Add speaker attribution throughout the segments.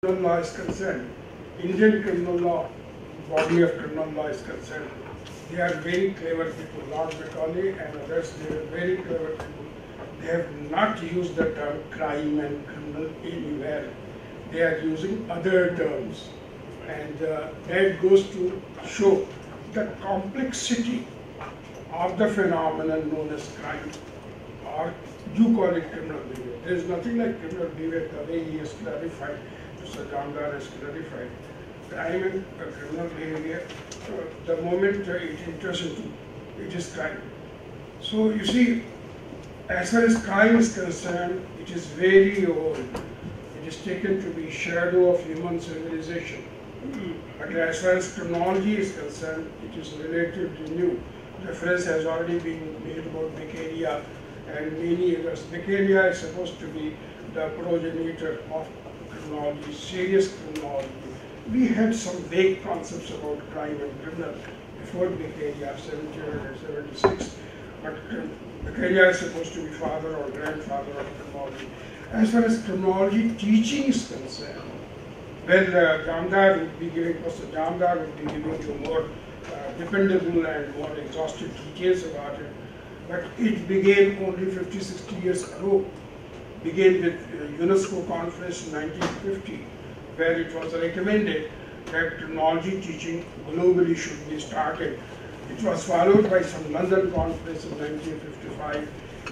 Speaker 1: criminal law is concerned, Indian criminal law, body of criminal law is concerned, they are very clever people. Lord Macaulay and others, they are very clever people. They have not used the term crime and criminal anywhere. They are using other terms. And that goes to show the complexity of the phenomenon known as crime, or you call it criminal behavior. There is nothing like criminal behavior the way he has clarified, Mr. Jamdar has clarified. Crime and criminal behavior, the moment it enters into, it is crime. So you see, as far as crime is concerned, it is very old. It is taken to be shadow of human civilization. But as far as criminology is concerned, it is relatively new. Reference has already been made about Beccaria and many others. Beccaria is supposed to be the progenitor of criminology, serious criminology. We had some vague concepts about crime and criminal before Beccaria, 1776, but Beccaria is supposed to be father or grandfather of criminology. As far as criminology teaching is concerned, well, Jamdar would be giving, Professor Jamdar would be giving you more dependable and more exhaustive details about it. But it began only 50, 60 years ago. Began with UNESCO conference in 1950, where it was recommended that criminology teaching globally should be started. It was followed by some London conference in 1955,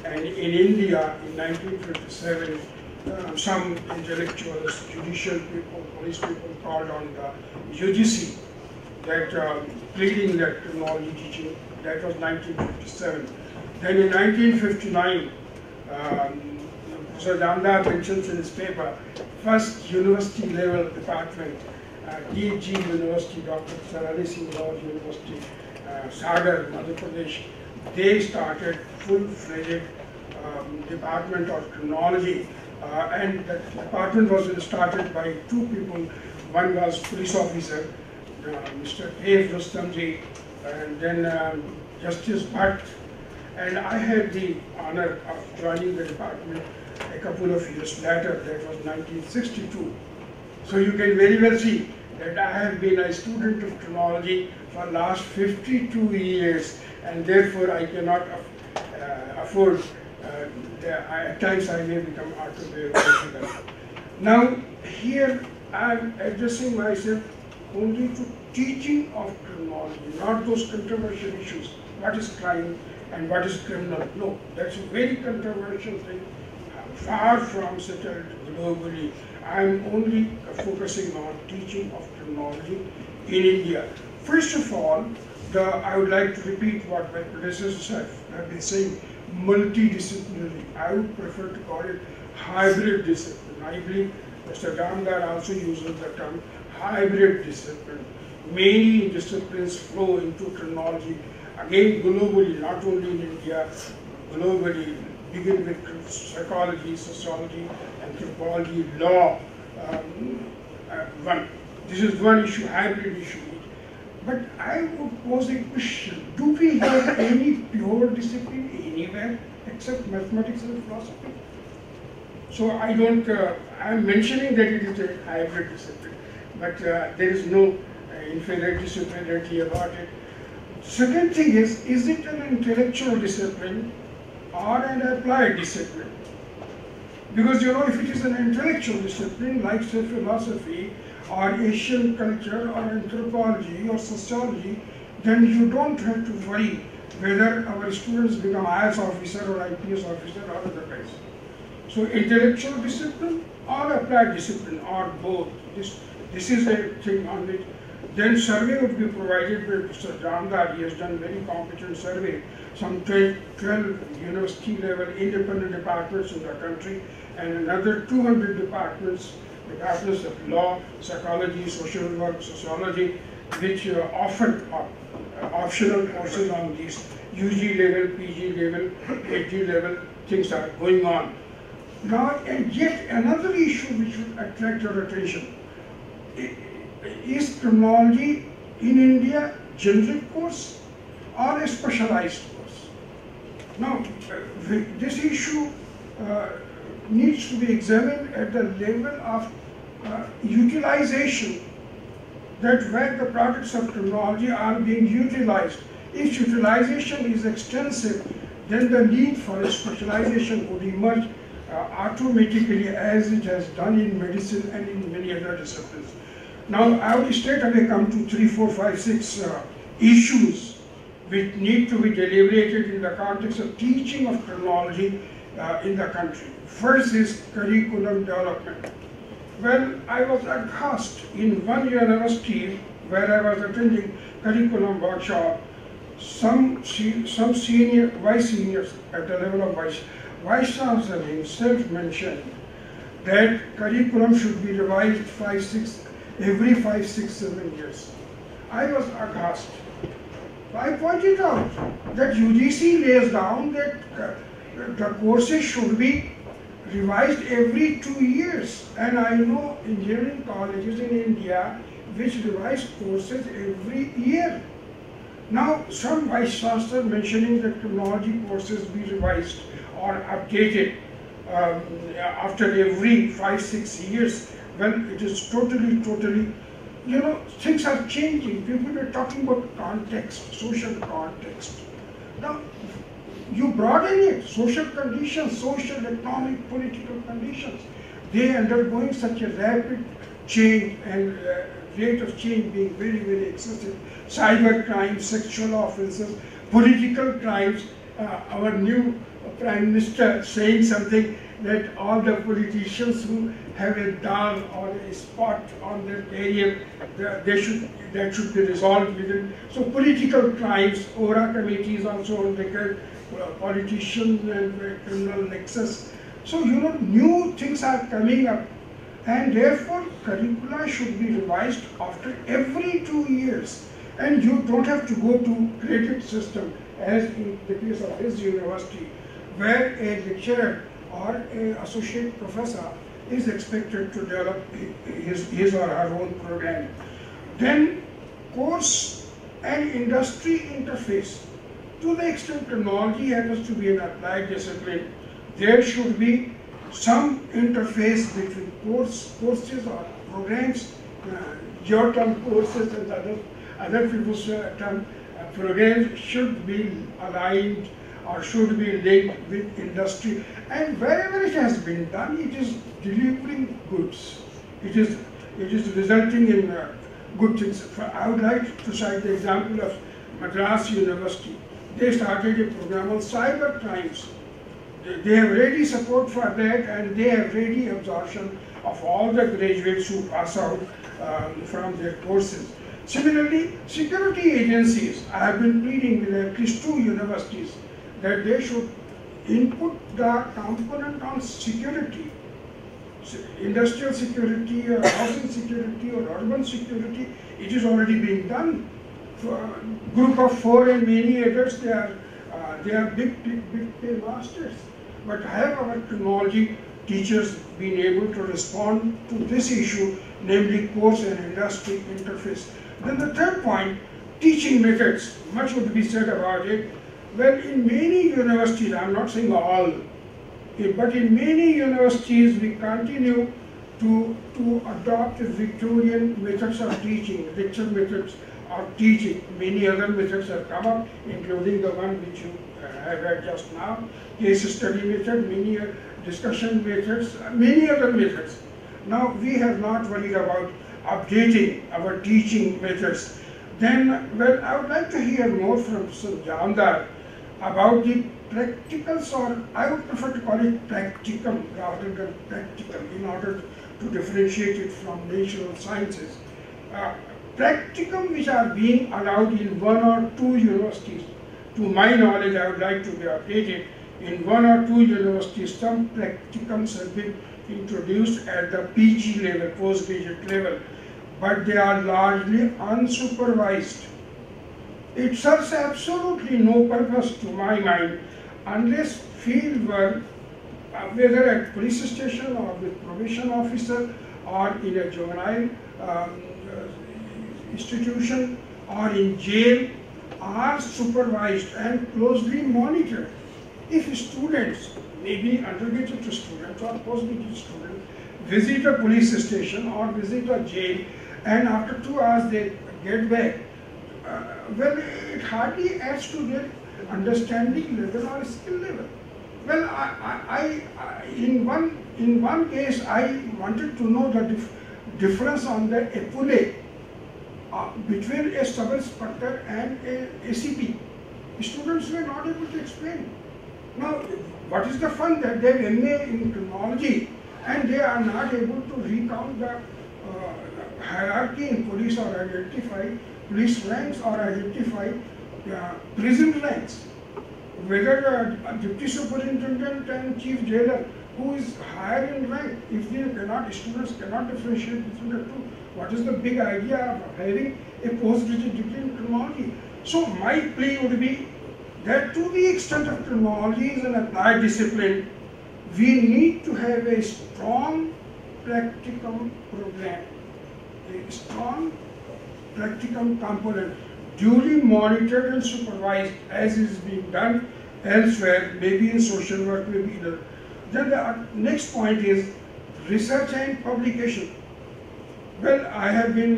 Speaker 1: and in India in 1957, some intellectuals, judicial people, police people called on the UGC that pleading that criminology teaching. That was 1957. Then in 1959, Professor Jamdar mentions in his paper, first university level department, DG University, Dr. Sarali Singh Rao University, Sagar, Madhya Pradesh, they started full-fledged department of criminology, and the department was started by two people. One was police officer, Mr. A. Rustamji, and then Justice Bhatt, and I had the honor of joining the department a couple of years later. That was 1962. So you can very well see that I have been a student of criminology for the last 52 years, and therefore I cannot afford, at times I may become autobiographical. Now here I am addressing myself only to teaching of criminology, not those controversial issues. What is crime and what is criminal? No, that's a very controversial thing, far from settled globally. I am only focusing on teaching of criminology in India. First of all, I would like to repeat what my predecessors have been saying, multidisciplinary. I would prefer to call it hybrid discipline. I believe Mr. Jamdar also uses the term hybrid discipline. Many disciplines flow into criminology, again globally, not only in India, globally, begin with psychology, sociology, anthropology, law. This is one issue, hybrid issue. But I would pose a question, do we have any pure discipline anywhere except mathematics and philosophy? So I am mentioning that it is a hybrid discipline, but there is no inferiority, superiority about it. Second thing is it an intellectual discipline or an applied discipline? Because if it is an intellectual discipline, like say philosophy, or Asian culture, or anthropology, or sociology, then you don't have to worry whether our students become IAS officer or IPS officer or otherwise. So intellectual discipline or applied discipline or both. This is a thing on it. Then survey would be provided by Mr. Jamdar. He has done very competent survey. Some 12 university level independent departments in the country, and another 200 departments of law, psychology, social work, sociology, which often optional courses on these UG level, PG level, PhD level, things are going on. Now, and yet another issue which would attract your attention is criminology in India generic course or a specialized course. Now, this issue needs to be examined at the level of utilization, that where the products of criminology are being utilized. If utilization is extensive, then the need for a specialization would emerge automatically, as it has done in medicine and in many other disciplines. Now, I will straight away come to 3, 4, 5, 6 issues which need to be deliberated in the context of teaching of criminology in the country. First is curriculum development. Well, I was aghast in one university where I was attending curriculum workshop. Some senior, vice seniors at the level of vice chancellor himself mentioned that curriculum should be revised every 5, 6, 7 years. I was aghast. I pointed out that UGC lays down that the courses should be revised every 2 years, and I know engineering colleges in India which revise courses every year. Now, some vice chancellor mentioning that criminology courses be revised or updated after every 5, 6 years. Well, it is totally, things are changing. People are talking about context, social context. Now, you broaden it, social conditions, social, economic, political conditions. They are undergoing such a rapid change and rate of change being very, very excessive. Cyber crimes, sexual offences, political crimes. Our new Prime Minister saying something that all the politicians who have a dal or a spot on their career, that should be resolved within. So political crimes, ORA committees also record politicians and criminal nexus. So new things are coming up, and therefore curricula should be revised after every 2 years. And you don't have to go to credit system, as in the case of his university, where a lecturer or an associate professor is expected to develop his or her own program. Then course and industry interface. To the extent criminology happens to be an applied discipline, there should be some interface between courses or programs, your term courses and other people's term programs should be aligned or should be linked with industry. And wherever it has been done, it is delivering goods. It is resulting in good things. I would like to cite the example of Madras University. They started a program on cyber crimes. They have ready support for that, and they have ready absorption of all the graduates who pass out from their courses. Similarly, security agencies, I have been pleading with at least 2 universities that they should input the component on security, industrial security or housing security or urban security. It is already being done. Group of 4 and many others, they are big paymasters. But have our criminology teachers been able to respond to this issue, namely course and industry interface? Then the third point, teaching methods. Much would be said about it. Well, in many universities, I'm not saying all, but in many universities we continue to adopt Victorian methods of teaching, lecture methods of teaching. Many other methods have come up, including the one which you have had just now, case study method, many discussion methods, many other methods. Now we have not worried about updating our teaching methods. Then, well, I would like to hear more from Mr. Jamdar about the practicals, or I would prefer to call it practicum rather than practical, in order to differentiate it from natural sciences. Practicum which are being allowed in 1 or 2 universities. To my knowledge, I would like to be updated. In 1 or 2 universities, some practicums have been introduced at the PG level, postgraduate level, but they are largely unsupervised. It serves absolutely no purpose to my mind unless field work, whether at police station or with probation officer or in a juvenile institution or in jail, are supervised and closely monitored. If students, maybe undergraduate students or postgraduate students, visit a police station or visit a jail, and after 2 hours they get back, well, it hardly adds to their understanding level or skill level. Well, in one case, I wanted to know the difference on the epaulette between a sub-inspector and a ACP. Students were not able to explain. Now, what is the fun that they have MA in criminology and they are not able to recount the hierarchy in police or identify police ranks or identify prison ranks? Whether a deputy superintendent and chief jailer, who is higher in rank, if they cannot, students cannot differentiate between the two, what is the big idea of having a postgraduate degree in criminology? So my plea would be that to the extent of criminology is an applied discipline, we need to have a strong practicum program, a strong practicum component, duly monitored and supervised as is being done elsewhere, maybe in social work, maybe in other. Then the next point is research and publication. Well, I have been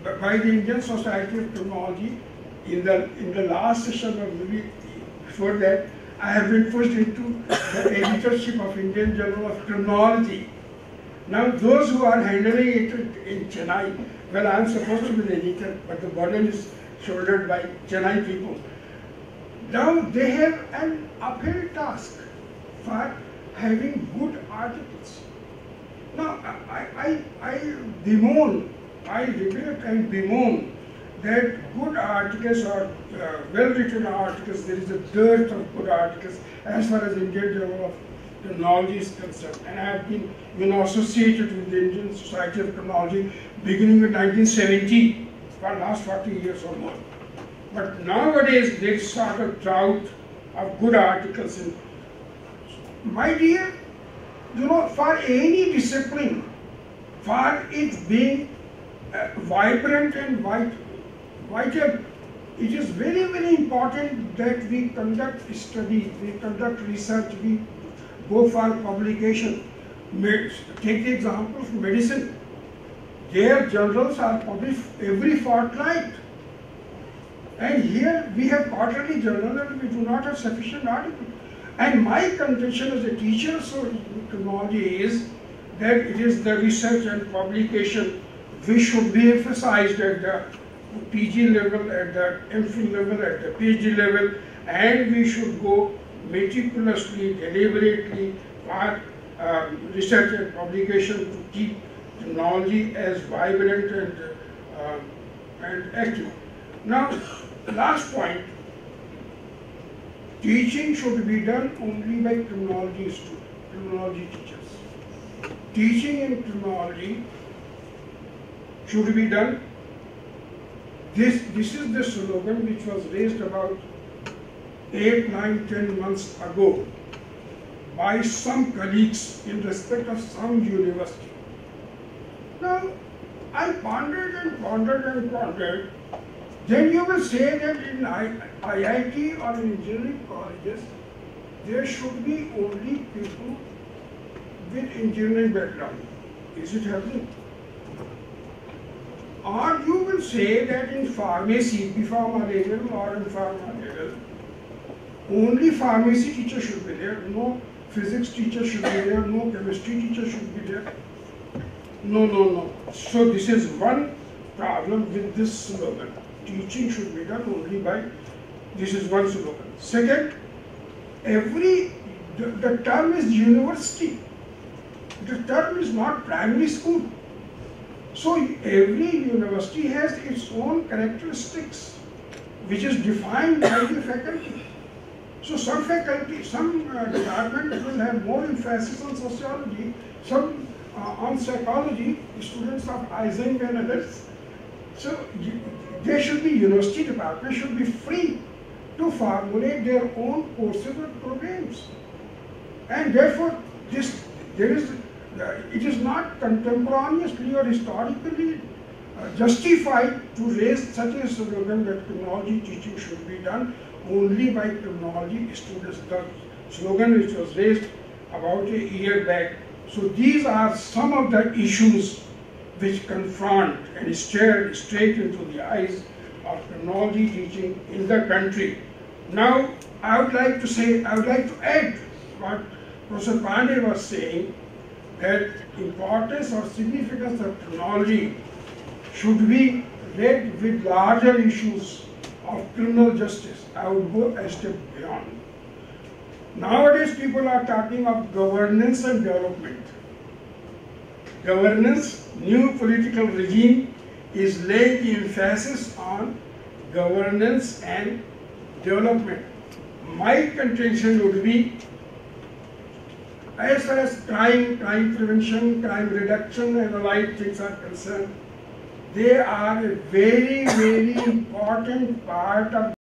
Speaker 1: by the Indian Society of Criminology in the last session or maybe before that, I have been pushed into the editorship of Indian Journal of Criminology. Now those who are handling it in Chennai, well, I am supposed to be the editor, but the burden is shouldered by Chennai people. Now they have an uphill task for having good articles. Now I bemoan, I regret and bemoan that good articles or well-written articles, there is a dearth of good articles as far as Indian Journal of Criminology is concerned. And I have been associated with the Indian Society of Criminology beginning with 1970, for the last 40 years or more. But nowadays there is sort of drought of good articles. And my dear, you know, for any discipline, for it being vibrant and vital, it is very, very important that we conduct study, we conduct research, we go for publication. Take the example of medicine. Their journals are published every fortnight. And here we have quarterly journal and we do not have sufficient articles. And my contention as a teacher of criminology is that it is the research and publication which should be emphasized at the PG level, at the MPhil level, at the PhD level, and we should go meticulously, deliberately for research and publication to keep criminology as vibrant and active. Now, last point, teaching should be done only by criminology students, criminology teachers. Teaching in criminology should be done. This is the slogan which was raised about 8, 9, 10 months ago by some colleagues in respect of some university. Now, I pondered and pondered and pondered. Then you will say that in IIT or in engineering colleges, there should be only people with engineering background. Is it happening? Or you will say that in pharmacy, B.Pharma level or in pharma level, only pharmacy teacher should be there, no physics teacher should be there, no chemistry teacher should be there. No. So this is one problem with this slogan. Teaching should be done only by, this is one slogan. Second, the term is university. The term is not primary school. So every university has its own characteristics, which is defined by the faculty. So some faculty, some department will have more emphasis on sociology, some on psychology, students of Ising and others. So there should be, university department should be free to formulate their own courses and programs. And therefore, it is not contemporaneously or historically justified to raise such a slogan that criminology teaching should be done only by criminology students. The slogan which was raised about a year back So these are some of the issues which confront and stare straight into the eyes of criminology teaching in the country. Now, I would like to add what Professor Pandey was saying, that importance or significance of criminology should be read with larger issues of criminal justice. I would go a step beyond. Nowadays, people are talking of governance and development. Governance, new political regime is laying emphasis on governance and development. My contention would be, as far as crime prevention, crime reduction and the like things are concerned, they are a very, very important part of